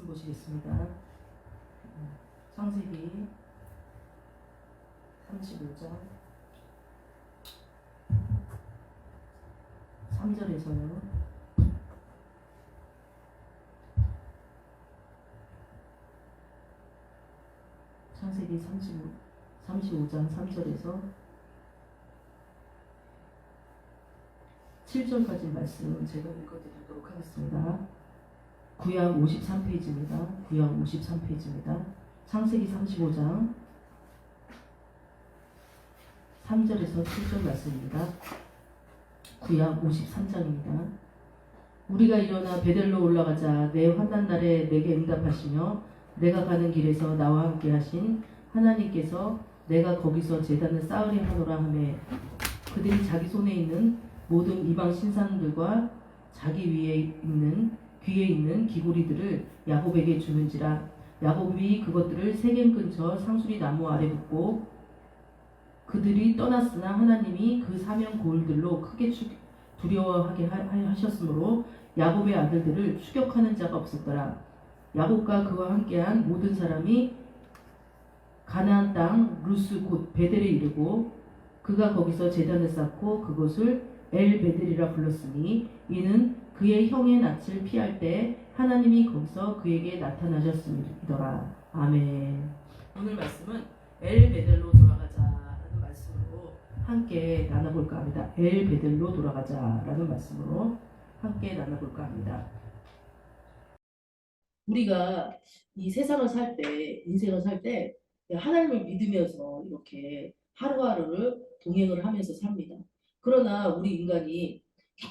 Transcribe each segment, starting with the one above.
말씀 보시겠습니다. 창세기 35장 3절에서요. 창세기 35장 3절에서 7절까지 말씀 제가 읽어드리도록 하겠습니다. 구약 53페이지입니다. 구약 53페이지입니다. 창세기 35장 3절에서 7절 말씀입니다. 구약 53장입니다. 우리가 일어나 베델로 올라가자. 내 환난 날에 내게 응답하시며 내가 가는 길에서 나와 함께 하신 하나님께서 내가 거기서 제단을 쌓으려 하노라 하매 그들이 자기 손에 있는 모든 이방 신상들과 자기 귀에 있는 기구리들을 야곱에게 주는지라. 야곱이 그것들을 세겜 근처 상수리 나무 아래 붓고 그들이 떠났으나 하나님이 그 사면 고을들로 크게 두려워하게 하셨으므로 야곱의 아들들을 추격하는 자가 없었더라. 야곱과 그와 함께한 모든 사람이 가나안 땅 루스 곧 베델에 이르고 그가 거기서 제단을 쌓고 그곳을 엘 베델이라 불렀으니 이는 그의 형의 낯을 피할 때 하나님이 거기서 그에게 나타나셨음이더라. 아멘. 오늘 말씀은 엘 베델로 돌아가자라는 말씀으로 함께 나눠볼까 합니다. 엘 베델로 돌아가자라는 말씀으로 함께 나눠볼까 합니다. 우리가 이 세상을 살 때, 인생을 살 때 하나님을 믿으면서 이렇게 하루하루를 동행을 하면서 삽니다. 그러나 우리 인간이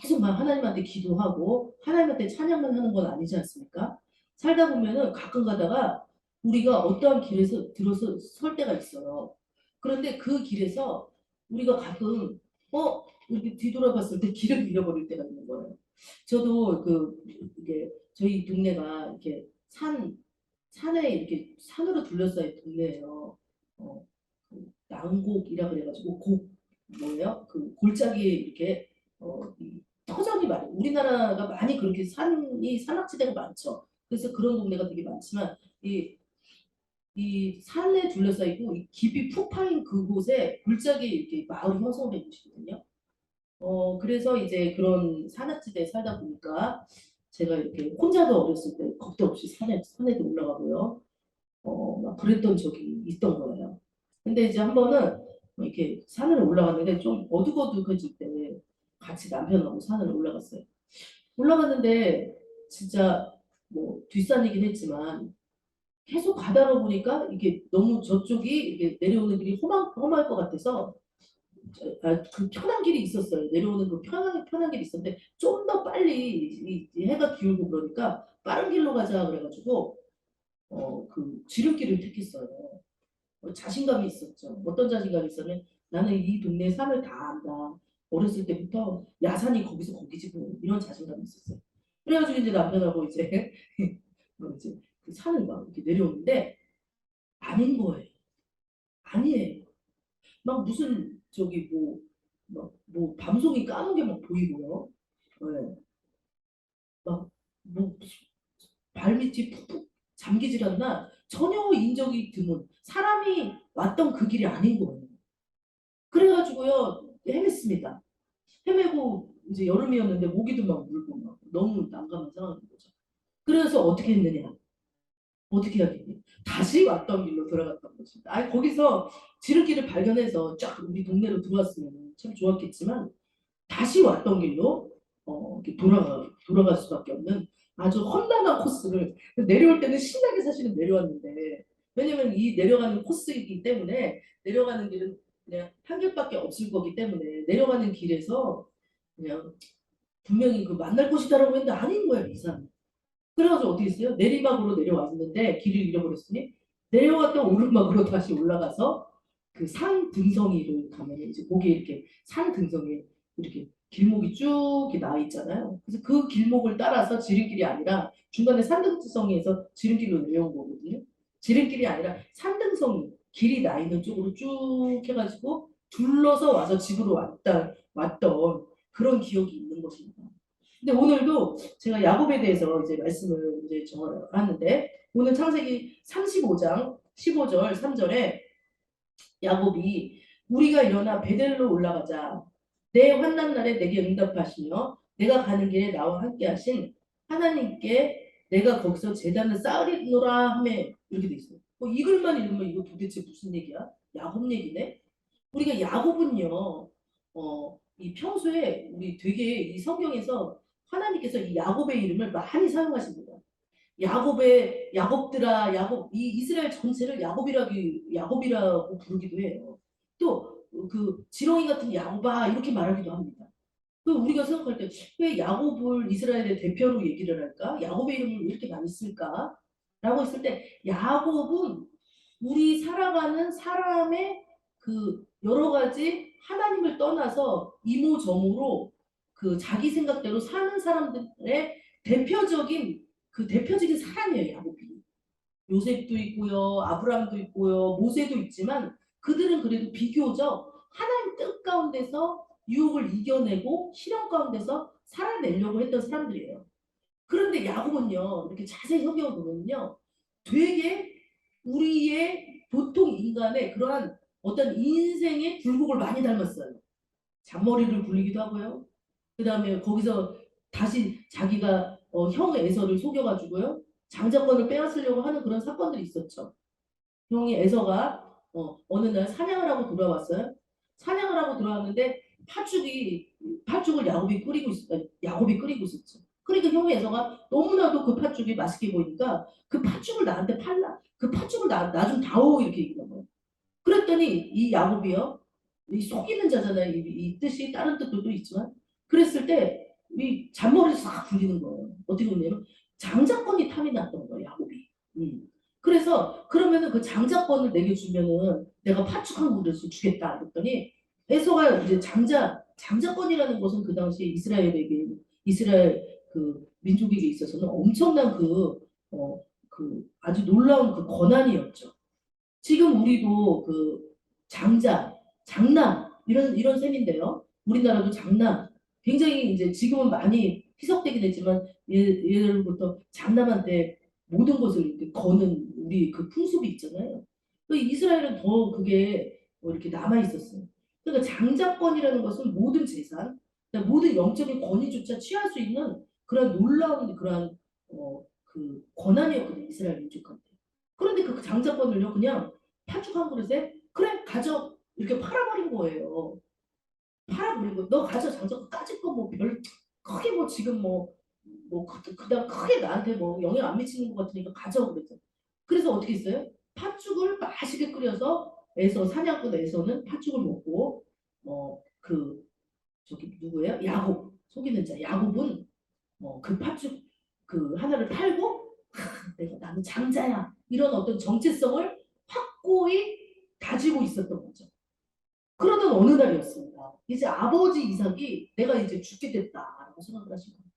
계속 막 하나님한테 기도하고 하나님한테 찬양만 하는 건 아니지 않습니까? 살다 보면은 가끔 가다가 우리가 어떠한 길에서 들어서 설 때가 있어요. 그런데 그 길에서 우리가 가끔 이렇게 뒤돌아봤을 때 길을 잃어버릴 때가 있는 거예요. 저도 이게 저희 동네가 이렇게 산에 이렇게 산으로 둘러싸인 동네예요. 양곡이라 그래가지고 뭐예요? 그 골짜기에 이렇게 이 터전이 많아요. 우리나라가 많이 그렇게 산악지대가 많죠. 그래서 그런 동네가 되게 많지만 이 산에 둘러싸이고 이 깊이 푹 파인 그곳에 골짜기에 이렇게 마을이 형성된 곳이거든요. 그래서 이제 그런 산악지대에 살다 보니까 제가 이렇게 혼자도 어렸을 때 겁도 없이 산에도 올라가고요. 막 그랬던 적이 있던 거예요. 근데 이제 한 번은 이렇게 산을 올라갔는데 좀 어둑어둑해질 때 같이 남편하고 산을 올라갔어요. 올라갔는데 진짜 뭐 뒷산이긴 했지만 계속 가다가 보니까 이게 너무 저쪽이 이게 내려오는 길이 험할 것 같아서 그 편한 길이 있었어요. 내려오는 그 편한 길이 있었는데 좀 더 빨리 이 해가 기울고 그러니까 빠른 길로 가자 그래가지고 그 지름길을 택했어요. 자신감이 있었죠. 어떤 자신감이 있었냐면 나는 이 동네 산을 다 안다. 어렸을 때부터 야산이 거기서 거기지 뭐 이런 자신감이 있었어요. 그래가지고 이제 남편하고 이제 이제 그 산을 막 이렇게 내려오는데 아닌 거예요. 아니에요. 막 무슨 저기 뭐 밤송이 까는 게 막 보이고요. 네. 막뭐 발밑이 푹푹 잠기질 않나 전혀 인적이 드문 사람이 왔던 그 길이 아닌 거예요. 그래가지고요 헤맸습니다. 헤매고 이제 여름이었는데 모기도 막 물고 막 너무 난감한 상황인 거죠. 그래서 어떻게 했느냐? 어떻게 해야겠니? 다시 왔던 길로 돌아갔던 것입니다. 아니 거기서 지름길을 발견해서 쫙 우리 동네로 들어왔으면 참 좋았겠지만 다시 왔던 길로 이렇게 돌아갈 수밖에 없는 아주 험난한 코스를 내려올 때는 신나게 사실은 내려왔는데 왜냐면 이 내려가는 코스이기 때문에 내려가는 길은 그냥 한 길밖에 없을 거기 때문에 내려가는 길에서 그냥 분명히 그 만날 곳이다라고 했는데 아닌 거예요 이상. 그래가지고 어떻게 했어요? 내리막으로 내려왔는데 길을 잃어버렸으니 내려갔다 오르막으로 다시 올라가서 그 산 등성이를 가면 이제 거기에 이렇게 산 등성이에 이렇게 길목이 쭉 이렇게 나와 있잖아요. 그래서 그 길목을 따라서 지름길이 아니라 중간에 산등성이에서 지름길로 내려온 거거든요. 지름길이 아니라 산등성이 길이 나 있는 쪽으로 쭉 해가지고 둘러서 와서 집으로 왔던 그런 기억이 있는 것입니다. 근데 오늘도 제가 야곱에 대해서 이제 말씀을 이제 하는데 오늘 창세기 35장 15절 3절에 야곱이 우리가 일어나 베델로 올라가자. 내 환난 날에 내게 응답하시며 내가 가는 길에 나와 함께 하신 하나님께 내가 거기서 제단을 쌓으리노라 하매 이렇게 돼 있어요. 이 글만 읽으면 이거 도대체 무슨 얘기야? 야곱 얘기네? 우리가 야곱은요, 이 평소에 우리 되게 이 성경에서 하나님께서 이 야곱의 이름을 많이 사용하십니다. 야곱의 야곱들아 야곱 이 이스라엘 전체를 야곱이라고 부르기도 해요. 또 그 지렁이 같은 야곱아 이렇게 말하기도 합니다. 그 우리가 생각할 때 왜 야곱을 이스라엘의 대표로 얘기를 할까? 야곱의 이름을 왜 이렇게 많이 쓸까? 라고 했을 때 야곱은 우리 살아가는 사람의 그 여러 가지 하나님을 떠나서 이모저모로 그 자기 생각대로 사는 사람들의 대표적인 사람이에요, 야곱이. 요셉도 있고요, 아브라함도 있고요, 모세도 있지만 그들은 그래도 비교적 하나님 뜻 가운데서 유혹을 이겨내고 시련 가운데서 살아내려고 했던 사람들이에요. 그런데 야곱은요, 이렇게 자세히 성경을 보면요, 되게 우리의 보통 인간의 그러한 어떤 인생의 굴곡을 많이 닮았어요. 잔머리를 굴리기도 하고요. 그 다음에 거기서 다시 자기가 형 에서를 속여가지고요. 장자권을 빼앗으려고 하는 그런 사건들이 있었죠. 형이 에서가 어느 날 사냥을 하고 돌아왔어요. 사냥을 하고 돌아왔는데 팥죽을 야곱이 끓이고 있었죠. 그러니까 형이 에서가 너무나도 그 팥죽이 맛있게 보이니까 그 팥죽을 나한테 팔라. 그 팥죽을 나 좀 다오 이렇게 얘기한 거예요. 그랬더니 이 야곱이요. 이 속이는 자잖아요. 이 뜻이 다른 뜻도 있지만 그랬을 때 이 잔머리를 싹 굴리는 거예요. 어떻게 보냐면 장자권이 탐이 났던 거예요. 야곱이. 그래서 그러면은 그 장자권을 내게 주면은 내가 팥죽 한 그릇을 주겠다 그랬더니 에서가 이제 장자권이라는 것은 그 당시에 이스라엘 그 민족에게 있어서는 엄청난 그 아주 놀라운 그 권한이었죠. 지금 우리도 그 장남 이런 셈인데요. 우리나라도 장남 굉장히 이제 지금은 많이 희석되긴 했지만 예로부터 장남한테 모든 것을 이렇게 거는 우리 그 풍습이 있잖아요. 그 이스라엘은 더 그게 이렇게 남아 있었어요. 그러니까 장자권이라는 것은 모든 재산, 그러니까 모든 영적인 권위조차 취할 수 있는 그런 놀라운 그런 그 권한이었거든요. 이스라엘 민족한테. 그런데 그 장자권을요 그냥 팥죽 한 그릇에 그래 가져 이렇게 팔아버린 거예요. 팔아버리고 너 가져 장자권 까짓 거 뭐 별 크게 뭐 지금 뭐 그다음 크게 나한테 뭐 영향 안 미치는 것 같으니까 가져 그랬죠. 그래서 어떻게 했어요? 팥죽을 맛있게 끓여서 사냥꾼에서는 팥죽을 먹고 그 저기 누구예요? 야곱 속이는 자 야곱은 그 팥죽 그 하나를 팔고 나는 장자야 이런 어떤 정체성을 확고히 가지고 있었던 거죠. 그러던 어느 날이었습니다. 이제 아버지 이삭이 내가 이제 죽게 됐다라고 생각을 하신 거예요.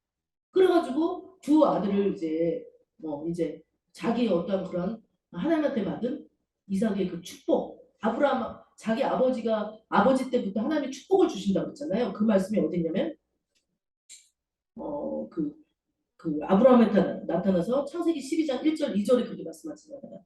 그래가지고 두 아들을 이제 자기의 어떤 그런 하나님한테 받은 이삭의 그 축복, 아브라함 자기 아버지가 아버지 때부터 하나님이 축복을 주신다고 했잖아요. 그 말씀이 어딨냐면 그 아브라함한테 나타나서 창세기 12장 1절 2절에 그렇게 말씀하시잖아요.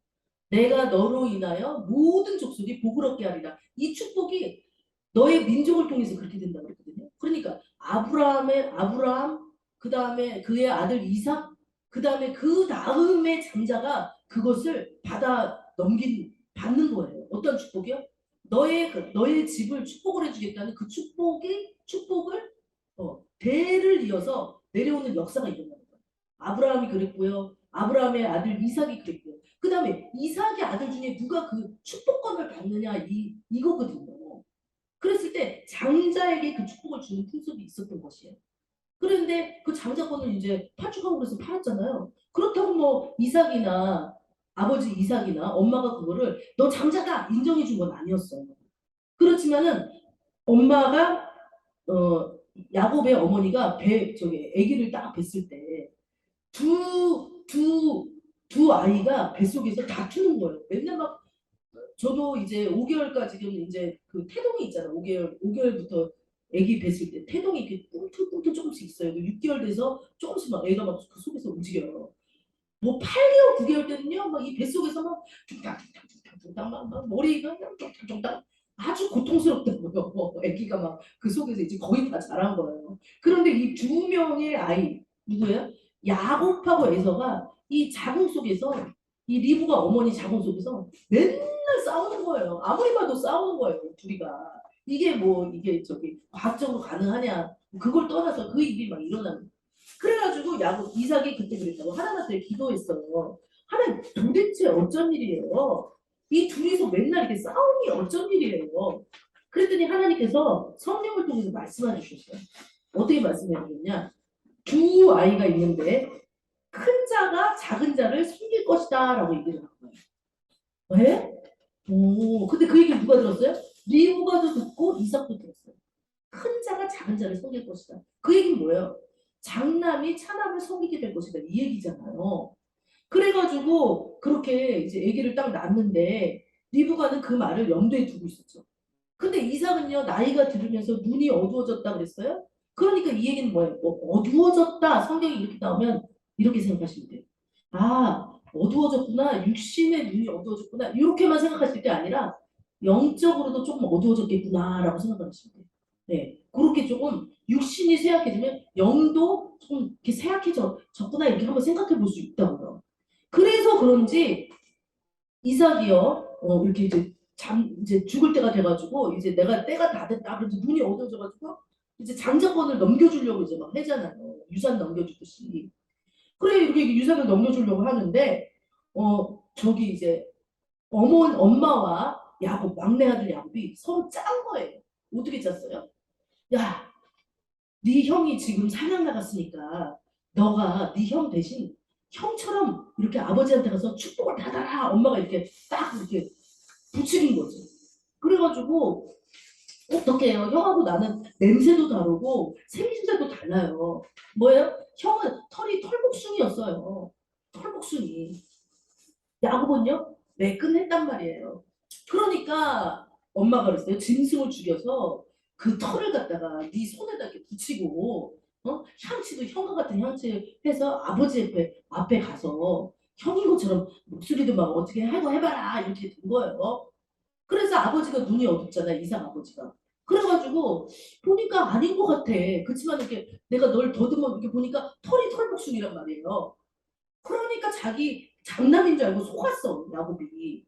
내가 너로 인하여 모든 족속이 복을 얻게 하리라. 이 축복이 너의 민족을 통해서 그렇게 된다고 그랬거든요. 그러니까 아브라함 그 다음에 그의 아들 이삭 그 다음에 장자가 그것을 받는 거예요. 어떤 축복이요? 너의 집을 축복을 해주겠다는 그 축복을 대를 이어서 내려오는 역사가 일어나는 거예요. 아브라함이 그랬고요. 아브라함의 아들 이삭이 그랬고요. 그 다음에 이삭의 아들 중에 누가 그 축복권을 받느냐 이거거든요. 그랬을 때 장자에게 그 축복을 주는 풍습이 있었던 것이에요. 그런데 그 장자권을 이제 파축하고 그래서 팔았잖아요. 그렇다고 뭐 아버지 이삭이나 엄마가 그거를 너 장자다 인정해 준 건 아니었어요. 그렇지만은 엄마가 야곱의 어머니가 저기 아기를 딱 뵀을 때 두 아이가 뱃속에서 다투는 거예요. 맨날 저도 이제 5개월까지 지금 이제 그 태동이 있잖아. 5개월부터 아기 뵀을 때 태동이 이렇게 꿈틀꿈틀 조금씩 있어요. 6개월 돼서 조금씩 막 애가 막 그 속에서 움직여요. 뭐 8개월, 9개월 때는요, 막 이 뱃속에서 막 둥당둥당둥당 막 머리가 그냥 둥당둥당 아주 고통스럽다고요. 아기가 막 그 속에서 이제 거의 다 자란 거예요. 그런데 이 두 명의 아이 누구야? 야곱하고 에서가 이 자궁 속에서 이 리브가 어머니 자궁 속에서 맨날 싸우는 거예요. 아무리 봐도 싸우는 거예요. 둘이가. 이게 뭐 이게 저기 과학적으로 가능하냐 그걸 떠나서 그 일이 막 일어나는 그래가지고 야곱 이삭이 그때 그랬다고 하나님한테 기도했어요. 하나님 도대체 어쩐 일이에요? 이 둘이서 맨날 이렇게 싸움이 어쩐 일이에요? 그랬더니 하나님께서 성령을 통해서 말씀해 주셨어요. 어떻게 말씀해 주셨냐? 두 아이가 있는데 큰 자가 작은 자를 섬길 것이다 라고 얘기를 한 거예요. 왜? 오, 근데 그 얘기 누가 들었어요? 리브가도 듣고 이삭도 들었어요. 큰 자가 작은 자를 속일 것이다. 그 얘기는 뭐예요? 장남이 차남을 속이게 될 것이다. 이 얘기잖아요. 그래가지고 그렇게 이제 아기를 딱 낳았는데 리브가는 그 말을 염두에 두고 있었죠. 근데 이삭은요 나이가 들으면서 눈이 어두워졌다 그랬어요. 그러니까 이 얘기는 뭐예요? 어두워졌다. 성경이 이렇게 나오면 이렇게 생각하시면 돼요. 아 어두워졌구나. 육신의 눈이 어두워졌구나. 이렇게만 생각하실 게 아니라 영적으로도 조금 어두워졌겠구나라고 생각하시면 돼요. 네, 그렇게 조금 육신이 쇠약해지면 영도 조금 이렇게 쇠약해졌구나 이렇게 한번 생각해 볼 수 있다고요. 그래서 그런지 이삭이요, 이렇게 이제 죽을 때가 돼가지고 이제 내가 때가 다 됐다. 그래서 눈이 어두워져가지고 이제 장자권을 넘겨주려고 이제 막 하잖아요. 유산 넘겨주듯이. 그래 이렇게 유산을 넘겨주려고 하는데 저기 이제 엄마와 야곱 막내 아들 야곱이 서로 짠 거예요. 어떻게 짰어요? 야, 네 형이 지금 사냥 나갔으니까 너가 네 형 대신 형처럼 이렇게 아버지한테 가서 축복을 받아라. 엄마가 이렇게 딱 이렇게 부추긴 거죠. 그래가지고 어떻게 해요? 형하고 나는 냄새도 다르고 생김새도 달라요. 뭐예요? 형은 털이 털복숭이였어요. 털복숭이. 야곱은요? 매끈했단 말이에요. 그러니까 엄마가 그랬어요. 짐승을 죽여서 그 털을 갖다가 네 손에다 이렇게 붙이고 향치도 형과 같은 향치 해서 아버지 앞에 가서 형인 것처럼 목소리도 막 어떻게 하고 해봐라 이렇게 된 거예요. 그래서 아버지가 눈이 어둡잖아 이상 아버지가. 그래가지고 보니까 아닌 것 같아. 그렇지만 이렇게 내가 널 더듬어 이렇게 보니까 털이 털복숭이란 말이에요. 그러니까 자기 장남인 줄 알고 속았어 야곱이.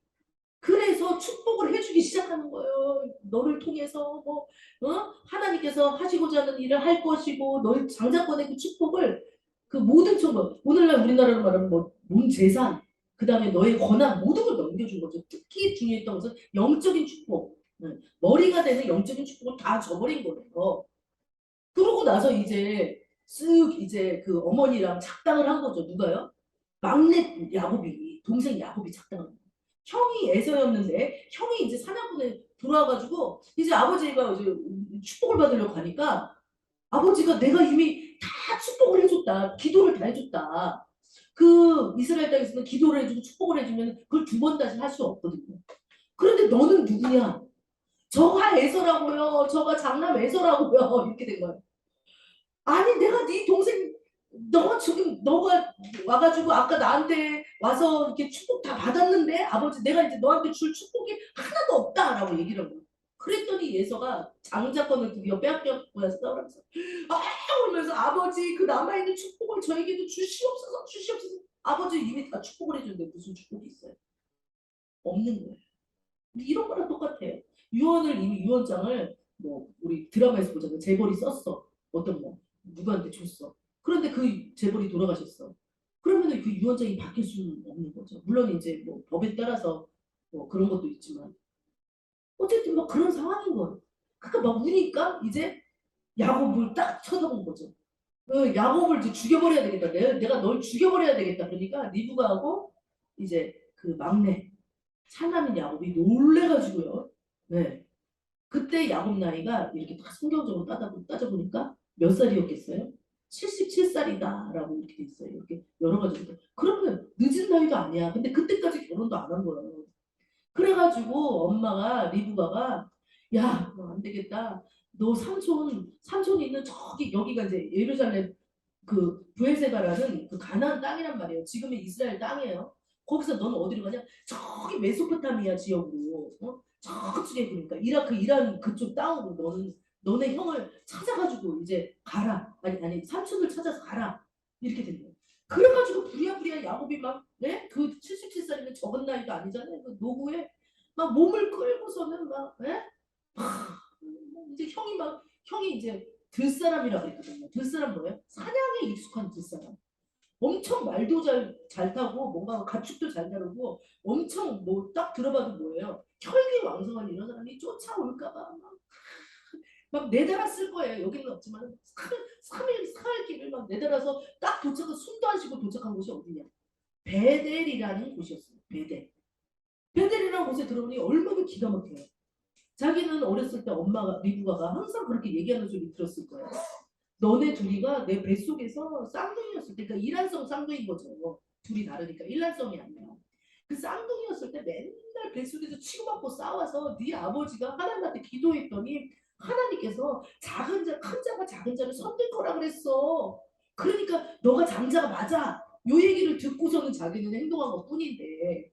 그래서 축복을 해주기 시작하는 거예요. 너를 통해서 하나님께서 하시고자 하는 일을 할 것이고 너희 장자권의 그 축복을 그 모든 축복 오늘날 우리나라로 말하면 뭐 몸재산 그 다음에 너의 권한 모든 걸 넘겨준 거죠. 특히 중요했던 것은 영적인 축복. 머리가 되는 영적인 축복을 다 줘버린 거예요. 그러고 나서 이제 쓱 이제 그 어머니랑 작당을 한 거죠. 누가요? 막내 야곱이 동생 야곱이 작당을 한 거예요. 형이 에서였는데 형이 이제 사냥꾼에 들어와가지고 이제 아버지가 이제 축복을 받으려고 가니까 아버지가 내가 이미 다 축복을 해줬다. 기도를 다 해줬다. 그 이스라엘 땅에서는 기도를 해주고 축복을 해주면 그걸 두 번 다시 할 수 없거든요. 그런데 너는 누구냐? 저가 에서라고요. 저가 장남 에서라고요. 이렇게 된 거예요. 아니 내가 네 동생 너가 지금 너가 와가지고 아까 나한테 와서 이렇게 축복 다 받았는데 아버지 내가 이제 너한테 줄 축복이 하나도 없다라고 얘기를 하고 그랬더니 예서가 장자권을 드디어 빼앗겼고야 싸우면서 아 울면서 아버지 그 남아있는 축복을 저에게도 주시옵소서 주시옵소서 아버지 이미 다 축복을 해줬는데 무슨 축복이 있어요? 없는 거예요. 이런 거랑 똑같아요. 유언을 이미 유언장을 뭐 우리 드라마에서 보자면 재벌이 썼어. 어떤 뭐 누구한테 줬어. 그런데 그 재벌이 돌아가셨어. 그러면 그 유언장이 바뀔 수는 없는 거죠. 물론 이제 뭐 법에 따라서 뭐 그런 것도 있지만 어쨌든 막 그런 상황인 거예요. 그러니까 막 우니까 이제 야곱을 딱 쳐다본 거죠. 야곱을 이제 죽여버려야 되겠다. 내가 널 죽여버려야 되겠다. 그러니까 리브가 하고 이제 그 막내 차남인 야곱이 놀래가지고요. 네. 그때 야곱 나이가 이렇게 다 성경적으로 따져보니까 몇 살이었겠어요? 77살이다라고 이렇게 돼 있어요. 이렇게 여러 가지. 그러면 늦은 나이도 아니야. 근데 그때까지 결혼도 안 한 거예요. 그래가지고 엄마가 리브가가 야, 너 안 되겠다. 너 삼촌이 있는 저기 여기가 이제 예루살렘 그 부엘세바라는 그 가나안 땅이란 말이에요. 지금의 이스라엘 땅이에요. 거기서 너는 어디로 가냐? 저기 메소포타미아 지역으로 저쪽에 그러니까 이라크 이란 그쪽 땅으로 너네 형을 찾아가지고 이제 가라. 아니 삼촌을 찾아서 가라. 이렇게 된 거예요. 그래가지고 부랴부랴 야곱이 막 네? 그 77살이면 적은 나이도 아니잖아요. 그 노후에 막 몸을 끌고서는 막 네? 이제 형이 이제 들사람이라고 그랬거든요. 들사람 뭐예요? 사냥에 익숙한 들사람. 엄청 말도 잘 타고 뭔가 가축도 잘 다루고 엄청 뭐 딱 들어봐도 뭐예요? 혈기왕성한 이런 사람이 쫓아올까봐 막 내달았을 거예요. 여기는 없지만 3일, 4일 길을 막 내달아서 딱 도착한 숨도 안 쉬고 도착한 곳이 어디냐? 베델이라는 곳이었어요. 베델이라는 곳에 들어오니 얼마나 기가 막혀요. 자기는 어렸을 때 엄마가 리브가가 항상 그렇게 얘기하는 소리 들었을 거예요. 너네 둘이가 내 뱃속에서 쌍둥이였을 때, 그러니까 일란성 쌍둥이인 거죠. 둘이 다르니까 일란성이 아니야. 그 쌍둥이였을 때 맨날 뱃속에서 치고받고 싸워서 네 아버지가 하나님한테 기도했더니 하나님께서 큰 자가 작은 자를 섬길 거라 그랬어. 그러니까 너가 장자가 맞아. 요 얘기를 듣고서는 자기는 행동한 것 뿐인데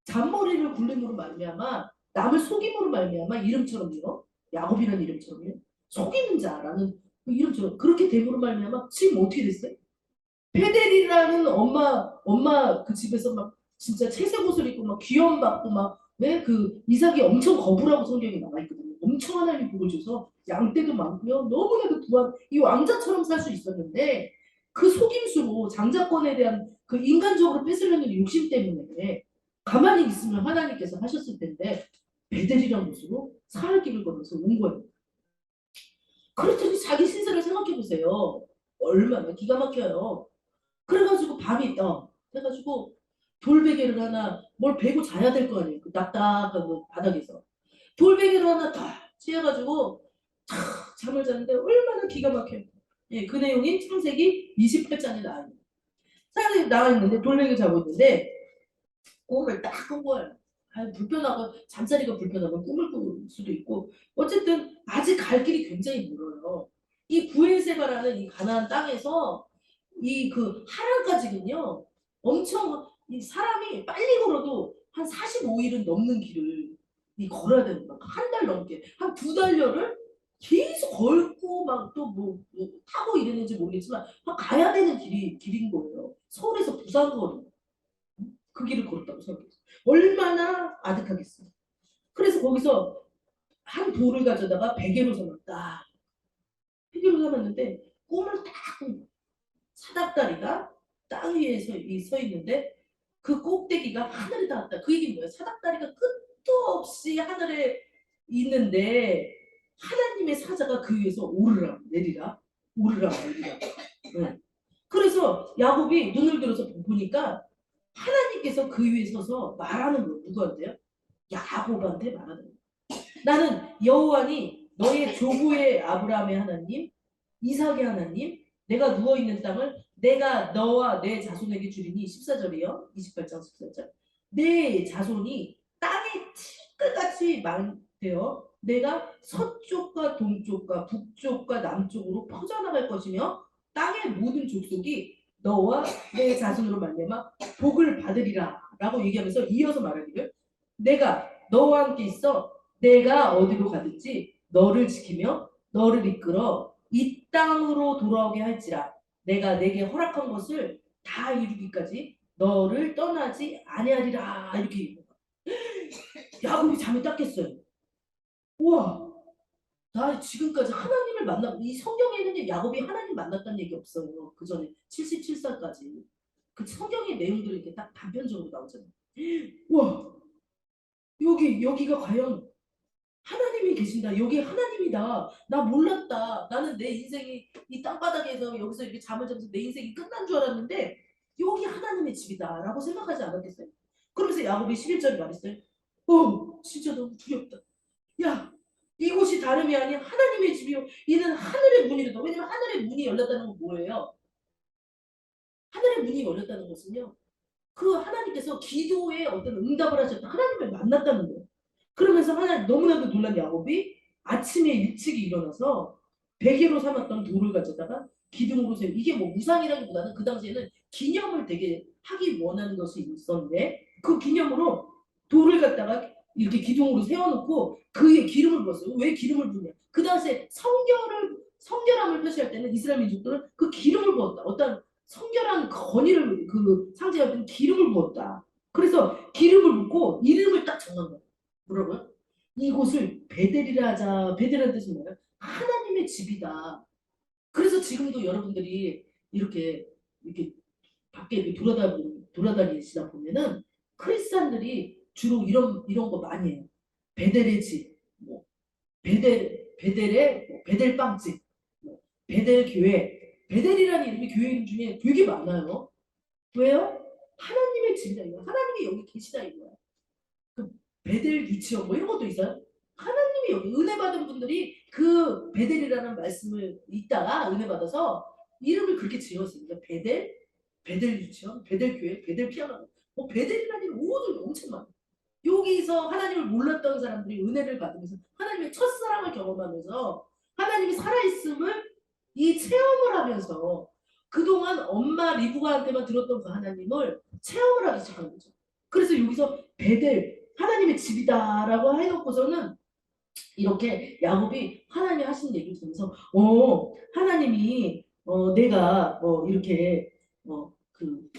잔머리를 굴림으로 말미암아 남을 속임으로 말미암아 이름처럼요. 야곱이라는 이름처럼요. 속이는 자라는 그 이름처럼 그렇게 됨으로 말미암아 지금 어떻게 됐어요? 페델이라는 엄마 그 집에서 막 진짜 채색 옷을 입고 막 귀염받고 막 네? 그 이삭이 엄청 거부라고 성경에 나와 있거든요. 엄청 하나님 복을 줘서 양떼도 많고요. 너무나도 부한 이 왕자처럼 살 수 있었는데 그 속임수로 장자권에 대한 그 인간적으로 뺏으려는 욕심 때문에 가만히 있으면 하나님께서 하셨을 텐데 베델이란 곳으로 사흘 길을 걸어서 온 거예요. 그랬더니 자기 신세를 생각해 보세요. 얼마나 기가 막혀요. 그래가지고 밤이 있다. 그래가지고 돌베개를 하나 뭘 베고 자야 될 거 아니에요. 그 딱딱한 그 바닥에서. 돌베개를 하나 다 씌워가지고 탁 잠을 자는데 얼마나 기가 막혀요. 예, 그 내용이 창세기 28장에 나와 있는. 창세기 나와 있는데 돌베개 자고 있는데 꿈을 딱 꾼 거예요. 불편하고 잠자리가 불편하고 꿈을 꿀 수도 있고 어쨌든 아직 갈 길이 굉장히 멀어요. 이 부엘세바라는 이 가나안 땅에서 이 그 하란까지는요 엄청 이 사람이 빨리 걸어도 한 45일은 넘는 길을 이 걸어야 되는 거야. 한 달 넘게 한 2달여를 계속 걸고 막 또 뭐 타고 이랬는지 모르겠지만 막 가야 되는 길인 거예요. 서울에서 부산 거리 그 길을 걸었다고 생각했어요. 얼마나 아득하겠어요. 그래서 거기서 한 돌을 가져다가 베개로 삼았다. 베개로 삼았는데 꿈을 딱 꾼 거예요. 사닥다리가 땅 위에 서 있는데 그 꼭대기가 하늘에 닿았다. 그 얘기는 뭐예요? 사닥다리가 끝도 없이 하늘에 있는데 하나님의 사자가 그 위에서 오르라 내리라 오르라 내리라. 네. 그래서 야곱이 눈을 들어서 보니까 하나님께서 그 위에 서서 말하는 거예요. 누구한테요? 야곱한테 말하는 거예요. 나는 여호와니 너의 조부의 아브라함의 하나님, 이삭의 하나님, 내가 누워있는 땅을 내가 너와 내 자손에게 주리니 14절이요. 28장 14절. 내 자손이 땅의 티끌같이 많되어 내가 서쪽과 동쪽과 북쪽과 남쪽으로 퍼져나갈 것이며 땅의 모든 족속이 너와 내 자손으로 말미암아 복을 받으리라 라고 얘기하면서 이어서 말하기를 내가 너와 함께 있어 내가 어디로 가든지 너를 지키며 너를 이끌어 이 땅으로 돌아오게 할지라 내가 내게 허락한 것을 다 이루기까지 너를 떠나지 아니하리라 이렇게 얘기해요. 야곱이 잠이 딱 깼어요. 우와 나 지금까지 하나님을 만나고 이 성경에는 야곱이 하나님 만났다는 얘기 없어요. 그 전에 77살까지 그 성경의 내용들이 이렇게 딱 단편적으로 나오잖아요. 우와 여기가 과연 하나님이 계신다. 여기 하나님이다. 나 몰랐다. 나는 내 인생이 이 땅바닥에서 여기서 이렇게 잠을 자면서 내 인생이 끝난 줄 알았는데 여기 하나님의 집이다. 라고 생각하지 않았겠어요? 그러면서 야곱이 11절에 말했어요. 진짜 너무 두렵다. 야 이곳이 다름이 아닌 하나님의 집이요. 이는 하늘의 문이다. 왜냐면 하늘의 문이 열렸다는 건 뭐예요? 하늘의 문이 열렸다는 것은요. 그 하나님께서 기도에 어떤 응답을 하셨다. 하나님을 만났다는 거예요. 그러면서 하나님 너무나도 놀란 야곱이 아침에 일찍 일어나서 베개로 삼았던 돌을 가져다가 기둥으로 세우. 이게 뭐 무상이라기보다는 그 당시에는 기념을 되게 하기 원하는 것이 있었는데 그 기념으로 돌을 갖다가 이렇게 기둥으로 세워놓고 그에 기름을 부었어요. 왜 기름을 부냐? 그 당시에 성결함을 표시할 때는 이스라엘 민족들은 그 기름을 부었다. 어떤 성결한 건의를 그 상징할 때는 기름을 부었다. 그래서 기름을 붓고 이름을 딱 정한 거예요. 뭐라고요? 이곳을 베델이라 하자. 베델이라는 뜻은 뭐예요? 하나님의 집이다. 그래서 지금도 여러분들이 이렇게 밖에 이렇게 돌아다니시다 보면은 크리스찬들이 주로 이런 거 많이 해요. 베델의 집, 뭐 베델의 뭐 베델 빵집, 뭐 베델 교회. 베델이라는 이름이 교회 이름 중에 되게 많아요. 왜요? 하나님의 집이다 이거. 하나님이 여기 계시다 이거야. 그 베델 유치원 뭐 이런 것도 있어요. 하나님이 여기 은혜 받은 분들이 그 베델이라는 말씀을 읽다가 은혜 받아서 이름을 그렇게 지었습니다. 베델, 베델 유치원, 베델 교회, 베델 피아노. 뭐 베델이라는 모든 엄청 많아요. 여기서 하나님을 몰랐던 사람들이 은혜를 받으면서 하나님의 첫사랑을 경험하면서 하나님이 살아있음을 이 체험을 하면서 그동안 엄마 리브가한테만 들었던 그 하나님을 체험을 하기 시작한 거죠. 그래서 여기서 베델 하나님의 집이다라고 해놓고서는 이렇게 야곱이 하나님이 하신 얘기를 들으면서 하나님이 내가 이렇게 그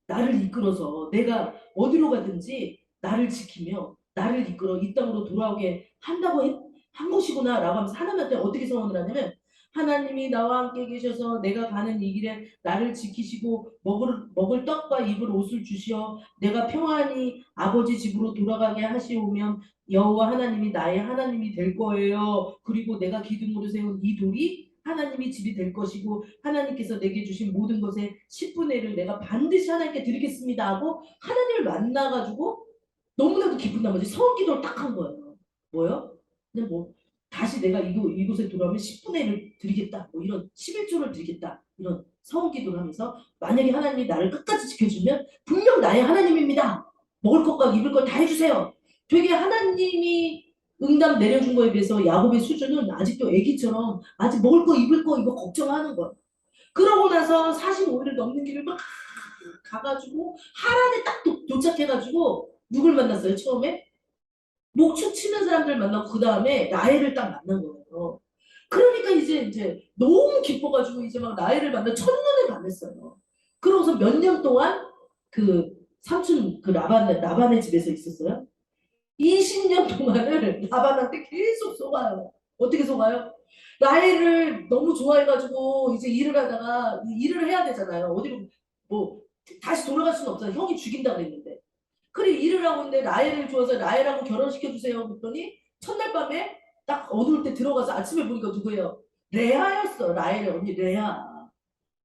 나를 이끌어서 내가 어디로 가든지 나를 지키며 나를 이끌어 이 땅으로 돌아오게 한 것이구나 라고 하면서 하나님한테 어떻게 서원을 하냐면 하나님이 나와 함께 계셔서 내가 가는 이 길에 나를 지키시고 먹을 떡과 입을 옷을 주시어 내가 평안히 아버지 집으로 돌아가게 하시오면 여호와 하나님이 나의 하나님이 될 거예요. 그리고 내가 기둥으로 세운 이 돌이 하나님이 집이 될 것이고 하나님께서 내게 주신 모든 것의 10분의 1을 내가 반드시 하나님께 드리겠습니다 하고 하나님을 만나가지고 너무나도 기쁜 나머지 서기도를 딱 한 거예요. 뭐요? 그냥 뭐 다시 내가 이곳에 돌아오면 10분의 1을 드리겠다. 뭐 이런 11조를 드리겠다. 이런 서기도를 하면서 만약에 하나님이 나를 끝까지 지켜주면 분명 나의 하나님입니다. 먹을 것과 입을 것 다 해주세요. 되게 하나님이 응답 내려준 거에 비해서 야곱의 수준은 아직도 애기처럼 아직 먹을 거 입을 거 이거 걱정하는 거야. 그러고 나서 45일을 넘는 길을 막 가가지고 하란에 딱 도착해가지고 누굴 만났어요 처음에? 목축 치는 사람들 만나고 그 다음에 라헬을 딱 만난 거예요. 그러니까 이제 너무 기뻐가지고 이제 막 라헬을 만나 첫눈에 반했어요. 그러고서 몇 년 동안 그 삼촌 그 라반의 집에서 있었어요. 20년 동안을 라반한테 계속 속아요. 어떻게 속아요? 라헬을 너무 좋아해가지고 이제 일을 하다가 일을 해야 되잖아요. 어디로 뭐 다시 돌아갈 수는 없잖아요. 형이 죽인다 그랬는데. 그래 일을 하고 있는데 라헬을 좋아해서 라헬하고 결혼시켜 주세요. 그랬더니 첫날 밤에 딱 어두울 때 들어가서 아침에 보니까 누구예요? 레아였어. 라헬의 언니 레아.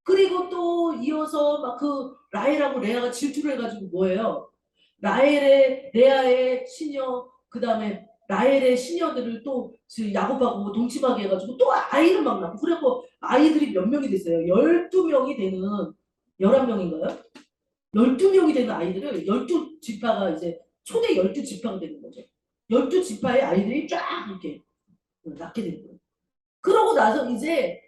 그리고 또 이어서 막 그 라헬하고 레아가 질투를 해가지고 뭐예요? 라헬의 레아의 시녀 그 다음에 라헬의 시녀들을 또 야곱하고 동침하게 해가지고 또 아이를 막 낳고 그래갖고 아이들이 몇 명이 됐어요. 12명이 되는 11명인가요? 12명이 되는 아이들을 12지파가 이제 초대 12지파가 되는 거죠. 12지파의 아이들이 쫙 이렇게 낳게 되는 거예요. 그러고 나서 이제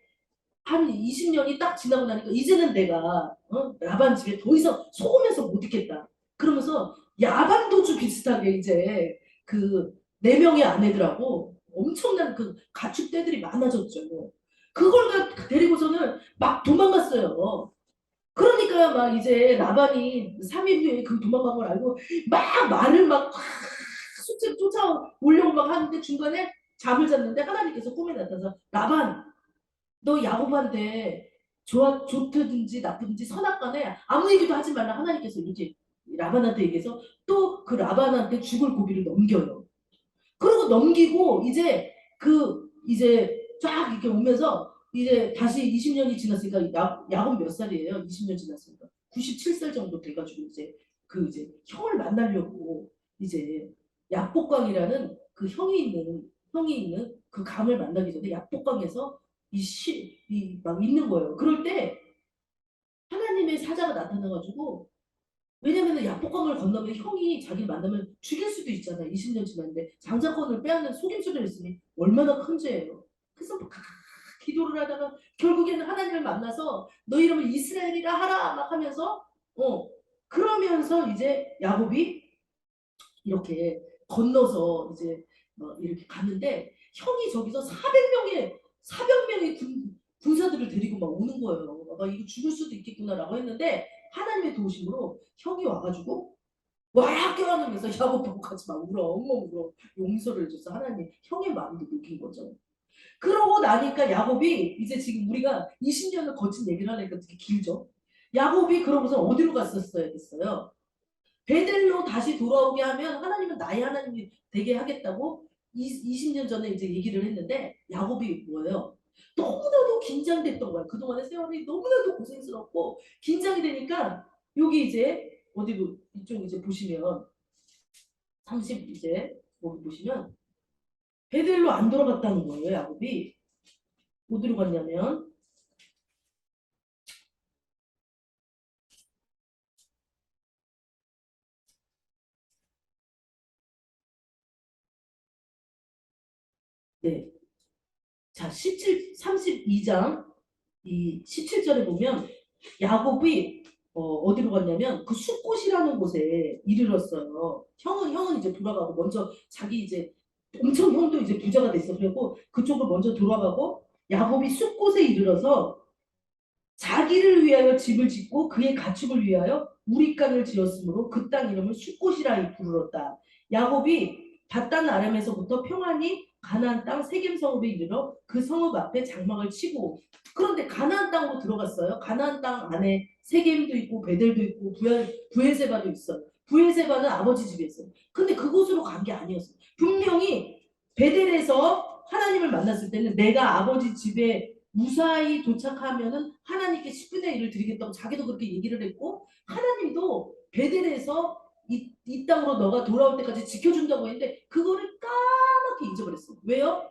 한 20년이 딱 지나고 나니까 이제는 내가 라반 집에 더 이상 속으면서 못 있겠다. 그러면서 야반도주 비슷하게 이제 그 4명의 아내들하고 엄청난 그 가축대들이 많아졌죠. 그걸 데리고서는 막 도망갔어요. 그러니까 막 이제 라반이 3일 후에 그 도망간 걸 알고 막 말을 막 숫자로 쫓아오려고 막 하는데 중간에 잠을 잤는데 하나님께서 꿈에 나타나서 라반 너 야곱한테 좋든지 나쁘든지 선악간에 아무 얘기도 하지 말라 하나님께서 이렇게 라반한테 얘기해서 또 그 라반한테 죽을 고비를 넘겨요. 그러고 넘기고 이제 쫙 이렇게 오면서 이제 다시 20년이 지났으니까 야곱 몇 살이에요? 20년 지났으니까 97살 정도 돼가지고 이제 형을 만나려고 이제 약복강이라는 그 형이 있는 그 강을 만나기 전에 약복강에서 막 있는 거예요. 그럴 때 하나님의 사자가 나타나가지고 왜냐면은 약복강을 건너면 형이 자기를 만나면 죽일 수도 있잖아. 20년 지났는데 장자권을 빼앗는 속임수를 했으니 얼마나 큰 죄예요. 그래서 막 기도를 하다가 결국에는 하나님을 만나서 너 이름을 이스라엘이라 하라 막 하면서 그러면서 이제 야곱이 이렇게 건너서 이제 이렇게 갔는데 형이 저기서 400명의 군사들을 데리고 막 오는 거예요. 막 이거 죽을 수도 있겠구나라고 했는데 하나님의 도우심으로 형이 와가지고 와 껴안으면서 야곱 보고 같이 막 울어 엉엉 울어 용서를 해줘서 하나님 형의 마음도 녹인 거죠. 그러고 나니까 야곱이 이제 지금 우리가 20년을 거친 얘기를 하니까 되게 길죠. 야곱이 그러고서 어디로 갔었어야 됐어요? 베델로 다시 돌아오게 하면 하나님은 나의 하나님이 되게 하겠다고 20년 전에 이제 얘기를 했는데 야곱이 뭐예요? 너무나도 긴장됐던 거야. 그동안의 세월이 너무나도 고생스럽고 긴장이 되니까 여기 이제 어디 이쪽 이제 보시면 30 이제 거기 보시면 베델로 안 돌아갔다는 거예요. 야곱이 어디로 갔냐면 네. 자 32장 이 17절에 보면 야곱이 어디로 갔냐면 그 숫곳이라는 곳에 이르렀어요. 형은 이제 돌아가고 먼저 자기 이제 엄청 형도 이제 부자가 됐어. 그리고 그쪽으로 먼저 돌아가고 야곱이 숫곳에 이르러서 자기를 위하여 집을 짓고 그의 가축을 위하여 우리간을 지었으므로 그 땅 이름을 숫곳이라 부르렀다. 야곱이 바단 아람에서부터 평안히 가나안 땅 세겜 성읍에 이르러 그 성읍 앞에 장막을 치고 그런데 가나안 땅으로 들어갔어요. 가나안 땅 안에 세겜도 있고 베델도 있고 부엘세바도 있어요. 부엘세바는 아버지 집에 있어요. 근데 그곳으로 간 게 아니었어요. 분명히 베델에서 하나님을 만났을 때는 내가 아버지 집에 무사히 도착하면은 하나님께 10분의 1을 드리겠다고 자기도 그렇게 얘기를 했고 하나님도 베델에서 이 땅으로 너가 돌아올 때까지 지켜준다고 했는데 그거를 까맣게 잊어버렸어. 왜요?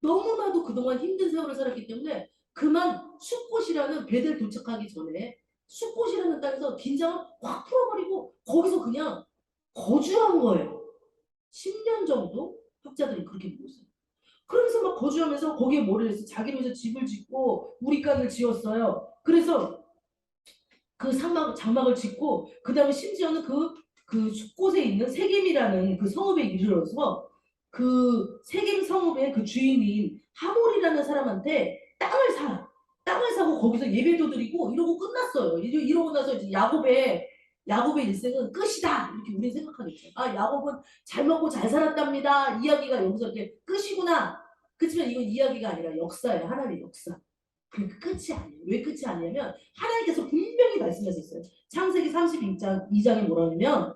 너무나도 그동안 힘든 세월을 살았기 때문에 그만 숫곳이라는 베델 도착하기 전에 숫곳이라는 땅에서 긴장을 확 풀어버리고 거기서 그냥 거주한 거예요. 10년 정도 학자들이 그렇게 보고 있어요. 그러면서 막 거주하면서 거기에 뭐를 했어? 자기로 해서 집을 짓고 우리간을 지었어요. 그래서 그 장막을 짓고 그 다음에 심지어는 그 숲곳에 있는 세겜이라는 그 성읍에 이르러서 그 세겜 성읍의 그 주인인 하몰이라는 사람한테 땅을 사고 거기서 예배도 드리고 이러고 끝났어요. 이러고 나서 이제 야곱의 일생은 끝이다 이렇게 우리는 생각하겠죠. 아 야곱은 잘 먹고 잘 살았답니다. 이야기가 여기서 이렇게 끝이구나. 그렇지만 이건 이야기가 아니라 역사예요. 하나님의 역사. 그 끝이 아니에요. 왜 끝이 아니냐면 하나님께서 분명히 말씀하셨어요. 창세기 32장에 뭐라냐면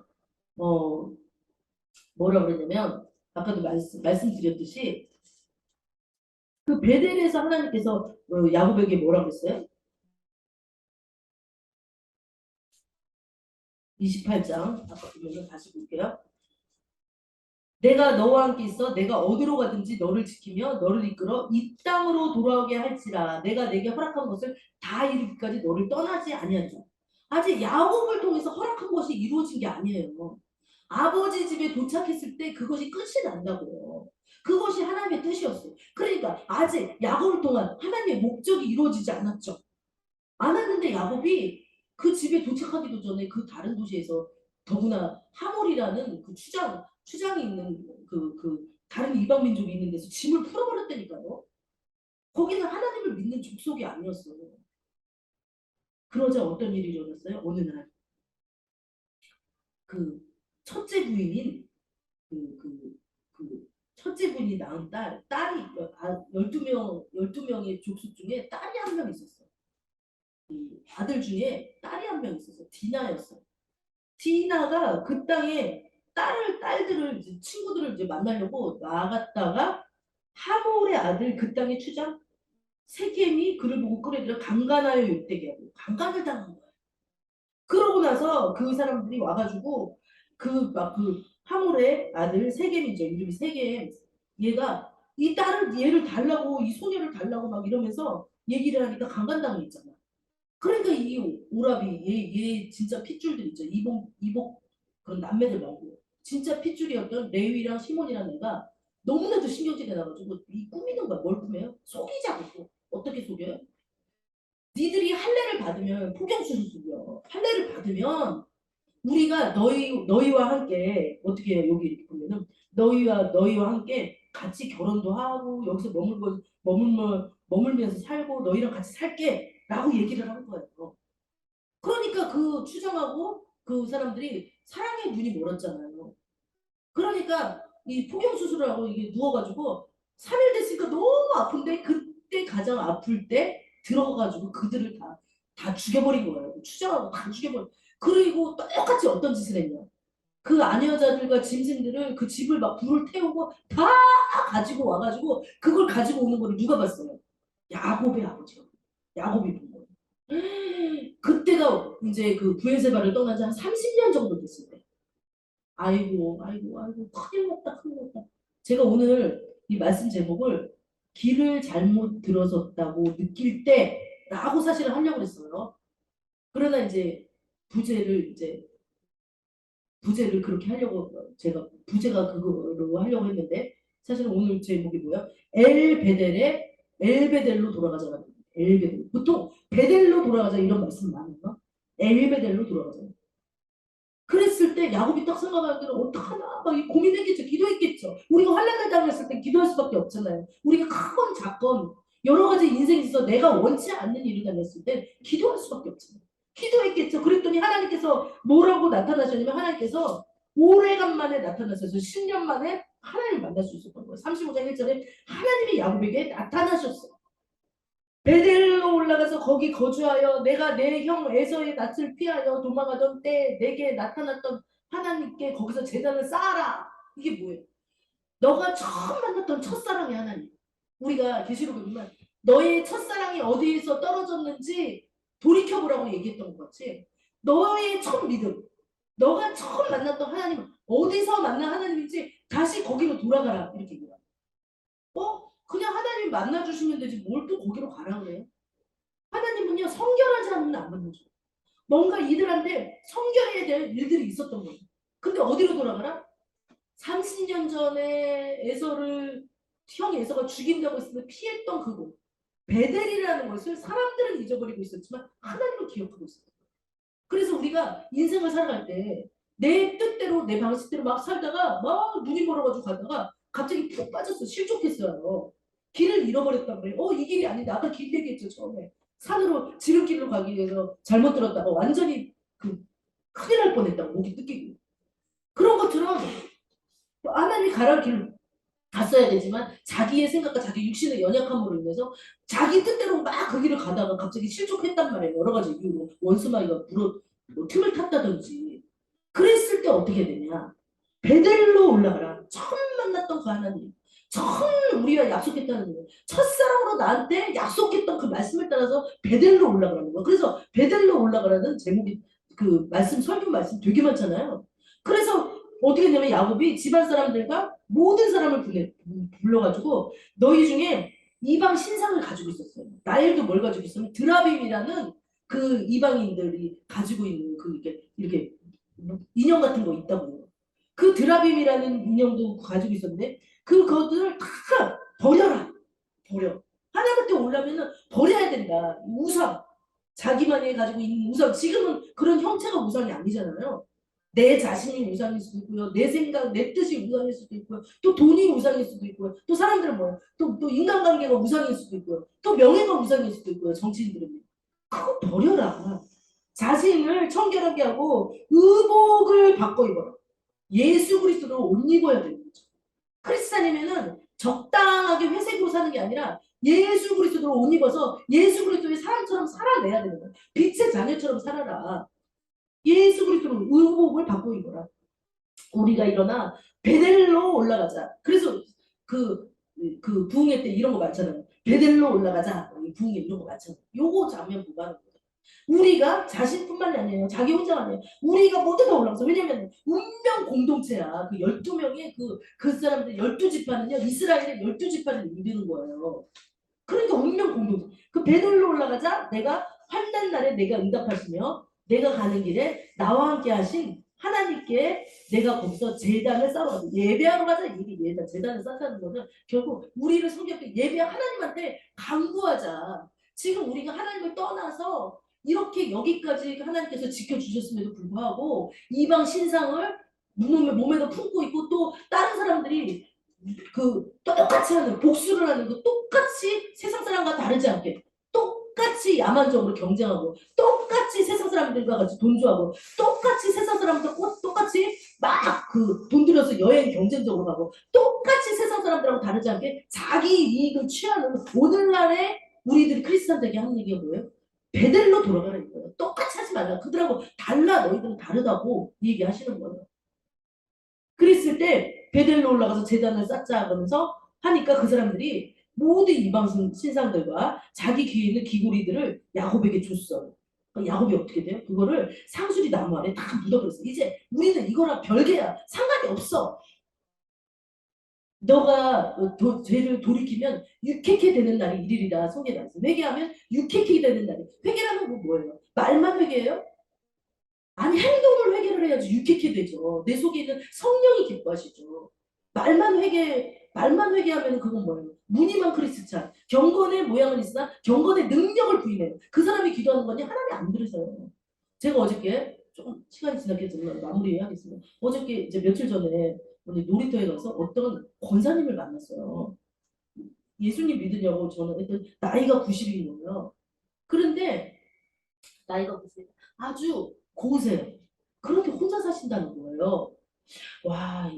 어 뭐라 그러냐면 아까도 말씀드렸듯이 그 베델에서 하나님께서 야곱에게 뭐라 그랬어요? 28장 아까 보면 다시 볼게요. 내가 너와 함께 있어 내가 어디로 가든지 너를 지키며 너를 이끌어 이 땅으로 돌아오게 할지라 내가 내게 허락한 것을 다 이루기까지 너를 떠나지 아니한 자. 아직 야곱을 통해서 허락한 것이 이루어진 게 아니에요. 아버지 집에 도착했을 때 그것이 끝이 난다고요. 그것이 하나님의 뜻이었어요. 그러니까 아직 야곱을 통한 하나님의 목적이 이루어지지 않았죠. 않았는데 야곱이 그 집에 도착하기도 전에 그 다른 도시에서 더구나 하몰이라는 그 추장이 있는 그 다른 이방 민족이 있는 데서 짐을 풀어버렸다니까요. 거기는 하나님을 믿는 족속이 아니었어요. 그러자 어떤 일이 일어났어요? 어느 날 그 첫째 부인인 그 첫째 부인이 낳은 딸이 12명의 족속 중에 딸이 한 명 있었어요. 아들 중에 딸이 한 명 있었어요. 디나였어요. 디나가 그 땅에 딸들을 이제 친구들을 이제 만나려고 나갔다가 하몰의 아들 그 땅의 추장 세겜이 그를 보고 끌어들여 강간하여 욕되게 하고 강간을 당한 거야. 그러고 나서 그 사람들이 와가지고 그 하몰의 아들 세겜이죠. 이름이 세겜. 얘가 이 딸을 얘를 달라고 이 소녀를 달라고 막 이러면서 얘기를 하니까 강간당했잖아. 그러니까 이 오라비 얘 진짜 핏줄들 있죠. 이복 그런 남매들 말고 진짜 핏줄이었던 레위랑 시몬이라는 애가 너무나도 신경질이 나가지고 이 꾸미는 거야. 뭘 꾸며요? 속이자고. 어떻게 속여요? 니들이 할례를 받으면 포경수술이요. 할례를 받으면 우리가 너희와 함께 어떻게 해요? 여기 이렇게 보면은 너희와 함께 같이 결혼도 하고 여기서 머물면서 살고 너희랑 같이 살게라고 얘기를 하는 거예요. 그러니까 그 추정하고 그 사람들이 사랑의 눈이 멀었잖아요. 그러니까 이 포경 수술을 하고 이게 누워가지고 3일 됐으니까 너무 아픈데 그때 가장 아플 때 들어가가지고 그들을 다 죽여버린 거예요. 추정하고 다 죽여버린. 그리고 똑같이 어떤 짓을 했냐? 그 아녀자들과 짐승들을 그 집을 막 불을 태우고 다 가지고 와가지고 그걸 가지고 오는 거를 누가 봤어요? 야곱의 아버지가. 야곱이 본 거예요. 그때가 이제 그 부엘세바를 떠난 지 한 30년 정도 됐을 때. 아이고, 아이고, 아이고, 큰일 났다, 큰일 났다. 제가 오늘 이 말씀 제목을 길을 잘못 들어섰다고 느낄 때라고 사실은 하려고 했어요. 그러나 이제 부제를 이제 부제를 그렇게 하려고 제가 부제가 그거로 하려고 했는데 사실은 오늘 제목이 뭐야? 엘베델로 돌아가자가 엘베델. 보통 베델로 돌아가자 이런 말씀 많아요. 엘베델로 돌아가자. 그랬을 때 야곱이 딱 생각하는 대로 어떡하나 막 고민했겠죠. 기도했겠죠. 우리가 환난을 당했을 때 기도할 수밖에 없잖아요. 우리가 크건 작건 여러 가지 인생에 있어서 내가 원치 않는 일을 당했을 때 기도할 수밖에 없잖아요. 기도했겠죠. 그랬더니 하나님께서 뭐라고 나타나셨냐면 하나님께서 오래간만에 나타나셔서 10년 만에 하나님을 만날 수 있었던 거예요. 35장 1절에 하나님이 야곱에게 나타나셨어요. 베델로 올라가서 거기 거주하여 내가 내 형 에서의 낯을 피하여 도망하던 때 내게 나타났던 하나님께 거기서 제단을 쌓아라. 이게 뭐예요? 너가 처음 만났던 첫사랑의 하나님. 우리가 계시록에 보면 너의 첫사랑이 어디에서 떨어졌는지 돌이켜보라고 얘기했던 것 같이 너의 첫 믿음, 너가 처음 만났던 하나님 어디서 만난 하나님인지 다시 거기로 돌아가라 이렇게 얘기해요. 그냥 하나님 만나주시면 되지 뭘 또 거기로 가라 그래요? 하나님은요 성결하지 않으면 안 만나줘요. 뭔가 이들한테 성결해야 될 일들이 있었던 거예요. 근데 어디로 돌아가라? 30년 전에 형 에서가 죽인다고 했을 때 피했던 그곳 베델이라는 것을 사람들은 잊어버리고 있었지만 하나님은 기억하고 있었어요. 그래서 우리가 인생을 살아갈 때 내 뜻대로 내 방식대로 막 살다가 막 눈이 멀어가지고 가다가 갑자기 푹 빠졌어. 실족했어요. 길을 잃어버렸단 말이에요. 이 길이 아닌데 아까 길 얘기했죠 처음에. 산으로 지름길로 가기 위해서 잘못 들었다가 완전히 큰일 날 뻔했다고 목이 뜯기고. 그런 것처럼 하나님이 가라는 길을 갔어야 되지만 자기의 생각과 자기 육신의 연약함으로 인해서 자기 뜻대로 막 그 길을 가다가 갑자기 실족했단 말이에요. 여러 가지 이유로 원수마귀가 뭐 틈을 탔다든지. 그랬을 때 어떻게 되냐? 베델로 올라가라. 처음 만났던 그 하나님. 처음 우리가 약속했다는 거예요. 첫사랑으로 나한테 약속했던 그 말씀을 따라서 베델로 올라가라는 거예요. 그래서 베델로 올라가라는 제목이 그 말씀 설교 말씀 되게 많잖아요. 그래서 어떻게 되냐면 야곱이 집안 사람들과 모든 사람을 불러가지고 너희 중에 이방 신상을 가지고 있었어요. 나엘도 뭘 가지고 있었냐면 드라빔이라는 그 이방인들이 가지고 있는 그 이렇게 인형 같은 거 있다고. 그 드라빔이라는 인형도 가지고 있었는데 그것들을 다 버려라. 버려. 하나님한테 올라면은 버려야 된다. 우상. 자기만이 가지고 있는 우상. 지금은 그런 형체가 우상이 아니잖아요. 내 자신이 우상일 수도 있고요. 내 생각, 내 뜻이 우상일 수도 있고요. 또 돈이 우상일 수도 있고요. 또 사람들은 뭐예요? 또 인간관계가 우상일 수도 있고요. 또 명예가 우상일 수도 있고요. 정치인들은. 그거 버려라. 자신을 청결하게 하고 의복을 바꿔 입어라. 예수 그리스도로 옷 입어야 되는 거죠. 크리스찬이면은 적당하게 회색으로 사는 게 아니라 예수 그리스도로 옷 입어서 예수 그리스도의 사람처럼 살아내야 되는 거야. 빛의 자녀처럼 살아라. 예수 그리스도로 의복을 바꿔 입어라. 우리가 일어나 베델로 올라가자. 그래서 그 부흥회 때 이런 거 많잖아요. 베델로 올라가자. 부흥회 이런 거 많잖아요. 요거 장면 보고 하는 거예요. 우리가 자신뿐만이 아니에요. 자기 혼자가 아니에요. 우리가 모두 다 올라가서. 왜냐면 운명 공동체야. 그 12명의 그 사람들 12지파는요. 이스라엘의 12지파를 이루는 거예요. 그러니까 운명 공동체. 그 베델로 올라가자. 내가 환난 날에 내가 응답하시며 내가 가는 길에 나와 함께 하신 하나님께 내가 거기서 제단을 쌓으러 가자. 예배하러 가자. 이게 예단, 제단을 쌓자는 거는 결국 우리를 성경에 예배 하나님한테 간구하자. 지금 우리가 하나님을 떠나서 이렇게 여기까지 하나님께서 지켜주셨음에도 불구하고 이방 신상을 몸에다 품고 있고 또 다른 사람들이 그 똑같이 하는 복수를 하는 그 똑같이 세상 사람과 다르지 않게 똑같이 야만적으로 경쟁하고 똑같이 세상 사람들과 같이 돈주하고 똑같이 세상 사람들 똑같이 막 그 돈 들여서 여행 경쟁적으로 가고 똑같이 세상 사람들하고 다르지 않게 자기 이익을 취하는 오늘날의 우리들이 크리스찬들에게 하는 얘기가 뭐예요? 베델로 돌아가는 거예요. 똑같이 하지 말라. 그들하고 달라. 너희들은 다르다고 얘기하시는 거예요. 그랬을 때 베델로 올라가서 제단을 쌓자 하면서 하니까 그 사람들이 모든 이방 신상들과 자기 귀에 있는 귀고리들을 야곱에게 줬어요. 야곱이 어떻게 돼요? 그거를 상수리 나무 안에 다 묻어버렸어. 이제 우리는 이거랑 별개야. 상관이 없어. 너가 죄를 돌이키면 유케케 되는 날이 이르리라 성경에 나왔어. 회개하면 유케케 되는 날이. 회개라는 건 뭐예요? 말만 회개해요? 아니 행동을 회개를 해야지 유쾌케 되죠. 내 속에 있는 성령이 기뻐하시죠. 말만 회개하면 그건 뭐예요? 무늬만 크리스찬. 경건의 모양은 있으나 경건의 능력을 부인해요. 그 사람이 기도하는 거니 하나님 안 들으세요. 제가 어저께 조금 시간이 지났기 때문에 마무리해야겠습니다. 어저께 이제 며칠 전에 놀이터에 가서 어떤 권사님을 만났어요. 예수님 믿으냐고 저는 했더니 나이가 90인 거예요. 그런데 나이가 90, 아주 고우세요. 그렇게 혼자 사신다는 거예요. 와,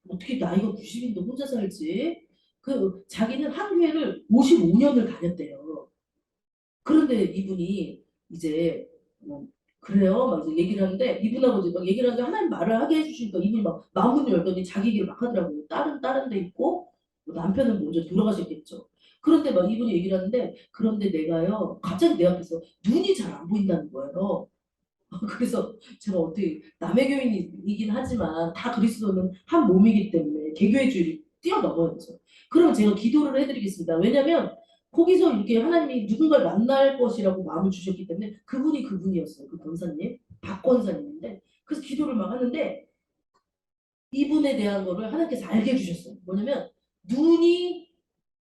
어떻게 나이가 90인데 혼자 살지? 그 자기는 한 교회를 55년을 다녔대요. 그런데 이분이 이제 그래요? 막 이제 얘기를 하는데 이분하고 이제 막 얘기를 하는데 하나님 말을 하게 해주시니까 이분이 막 마음문을 열더니 자기 얘기를 막 하더라고요. 다른 데 있고 뭐 남편은 먼저 돌아가셨겠죠. 그런데 막 이분이 얘기를 하는데 그런데 내가요 갑자기 내 앞에서 눈이 잘 안 보인다는 거예요. 그래서 제가 어떻게 남의 교인이긴 하지만 다 그리스도는 한 몸이기 때문에 개교회주의를 뛰어넘어야죠. 그러면 제가 기도를 해드리겠습니다. 왜냐하면 거기서 이렇게 하나님이 누군가를 만날 것이라고 마음을 주셨기 때문에 그분이 그분이었어요. 그 권사님, 박 권사님인데 그래서 기도를 막 하는데 이분에 대한 거를 하나님께서 알게 해주셨어요. 뭐냐면 눈이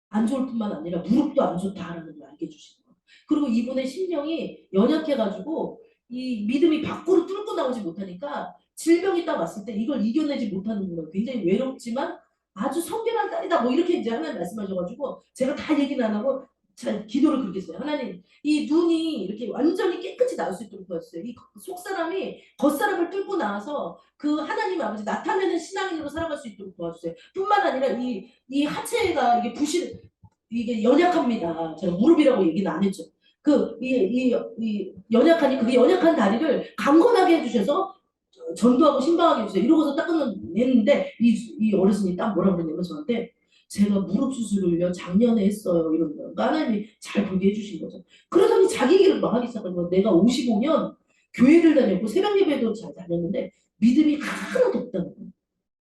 안 좋을 뿐만 아니라 무릎도 안 좋다라는 걸 알게 해주시는 거예요. 그리고 이분의 심령이 연약해가지고 이 믿음이 밖으로 뚫고 나오지 못하니까 질병이 딱 왔을 때 이걸 이겨내지 못하는구나. 굉장히 외롭지만 아주 성결한 딸이다. 뭐 이렇게 이제 하나님 말씀하셔가지고 제가 다 얘기는 안 하고 잘 기도를 그렇게 했어요. 하나님 이 눈이 이렇게 완전히 깨끗이 나올 수 있도록 도와주세요. 이 속사람이 겉사람을 뚫고 나와서 그 하나님 아버지 나타내는 신앙인으로 살아갈 수 있도록 도와주세요. 뿐만 아니라 이 하체가 이게 이게 연약합니다. 제가 무릎이라고 얘기는 안 했죠. 이 연약하니 그게 연약한 다리를 강건하게 해주셔서 전도하고 신방하게 해주세요. 이러고서 딱 끝냈는데 이 어르신이 딱 뭐라 그러냐면 저한테 제가 무릎 수술을요 작년에 했어요 이러는 거예요. 그러니까 하나님이 잘 보게 해주신 거죠. 그러더니 자기 얘기를 막 하기 시작한 거예요. 내가 55년 교회를 다녔고 새벽 예배도 잘 다녔는데 믿음이 하나도 없다는 거예요.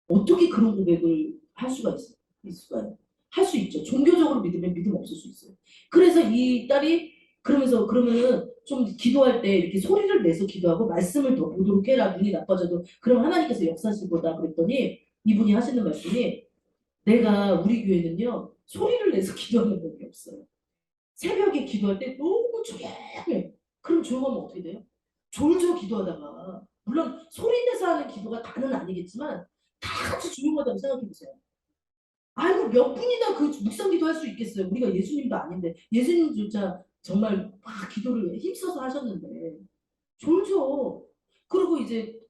어떻게 그런 고백을 할 수가 있을까요? 할 수 있죠. 종교적으로 믿으면 믿음 없을 수 있어요. 그래서 이 딸이 그러면서 그러면은 좀 기도할 때 이렇게 소리를 내서 기도하고 말씀을 더 보도록 해라. 눈이 나빠져도 그럼 하나님께서 역사하실 거다 그랬더니 이분이 하시는 말씀이 내가 우리 교회는요 소리를 내서 기도하는 법이 없어요. 새벽에 기도할 때 너무 조용해. 그럼 조용하면 어떻게 돼요? 졸졸 기도하다가 물론 소리 내서 하는 기도가 다는 아니겠지만 다 같이 조용하다고 생각해 보세요. 아이고 몇 분이나 그 묵상 기도할 수 있겠어요. 우리가 예수님도 아닌데 예수님조차 정말 막 기도를 힘써서 하셨는데 졸죠. 그리고 이제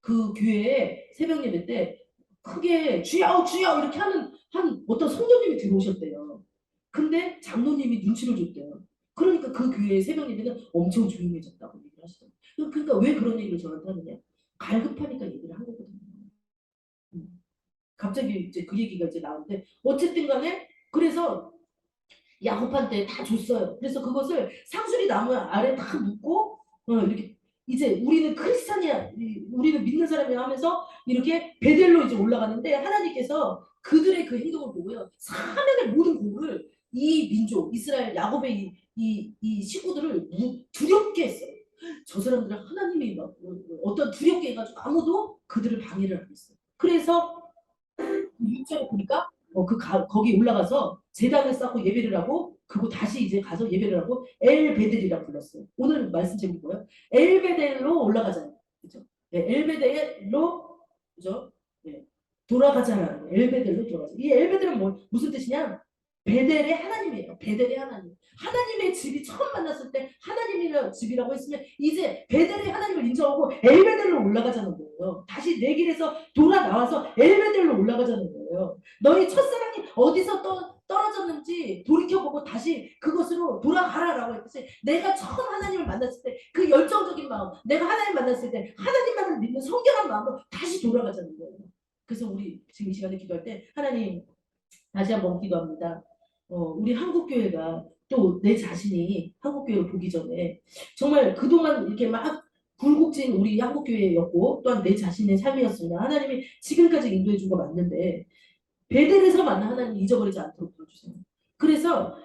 그 교회에 새벽 예배 때 크게 주여 주여 이렇게 하는 한 어떤 성도님이 들어오셨대요. 근데 장로님이 눈치를 줬대요. 그러니까 그 교회의 새벽 예배는 엄청 조용해졌다고 얘기를 하시더라고요. 그러니까 왜 그런 얘기를 저한테 하느냐. 갈급하니까 얘기를 한 거거든요. 갑자기 이제 그 얘기가 이제 나오는데 어쨌든 간에 그래서 야곱한테 다 줬어요. 그래서 그것을 상수리 나무 아래 다 묶고 이렇게 이제 우리는 크리스찬이야, 우리는 믿는 사람이야 하면서 이렇게 베델로 이제 올라가는데 하나님께서 그들의 그 행동을 보고요. 사면의 모든 공을 이 민족 이스라엘 야곱의 이 식구들을 두렵게 했어요. 저 사람들은 하나님이 막 어떤 두렵게 해가지고 아무도 그들을 방해를 안 했어요. 그래서 6절에 보니까 거기 올라가서 제단을 쌓고 예배를 하고 그리고 다시 이제 가서 예배를 하고 엘베델이라고 불렀어요. 오늘 말씀 제목이 뭐예요? 엘베델로 올라가잖아요. 그죠? 네, 엘베델로 그죠? 네, 돌아가자라는 거예요. 엘베델로 돌아가자. 이 엘베델은 무슨 뜻이냐? 베델의 하나님이에요. 베델의 하나님. 하나님의 집이 처음 만났을 때 하나님이라는 집이라고 했으면 이제 베델의 하나님을 인정하고 엘베델로 올라가자는 거예요. 다시 내 길에서 돌아 나와서 엘베델로 올라가자는 거예요. 너희 첫사랑이 어디서 떨어졌는지 돌이켜보고 다시 그것으로 돌아가라라고 했듯이 내가 처음 하나님을 만났을 때 그 열정적인 마음, 내가 하나님 만났을 때 하나님만을 믿는 성결한 마음으로 다시 돌아가자는 거예요. 그래서 우리 지금 이 시간에 기도할 때 하나님 다시 한번 기도합니다. 우리 한국교회가 또 내 자신이 한국교회를 보기 전에 정말 그동안 이렇게 막 굴곡진 우리 한국교회였고 또한 내 자신의 삶이었습니다. 하나님이 지금까지 인도해 준 거 맞는데 베델에서 만난 하나님 잊어버리지 않도록 도와주세요. 그래서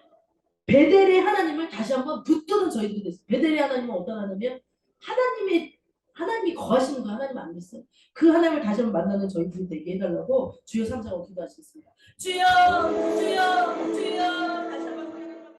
베델의 하나님을 다시 한번 붙드는 저희들이 됐어요. 베델의 하나님은 어떤 하나님이에요? 하나님이 거하시는 그 하나님 아니겠어요? 그 하나님을 다시 한번 만나는 저희들이 되게 해달라고 주여 삼자고 기도하시겠습니다. 주여 주여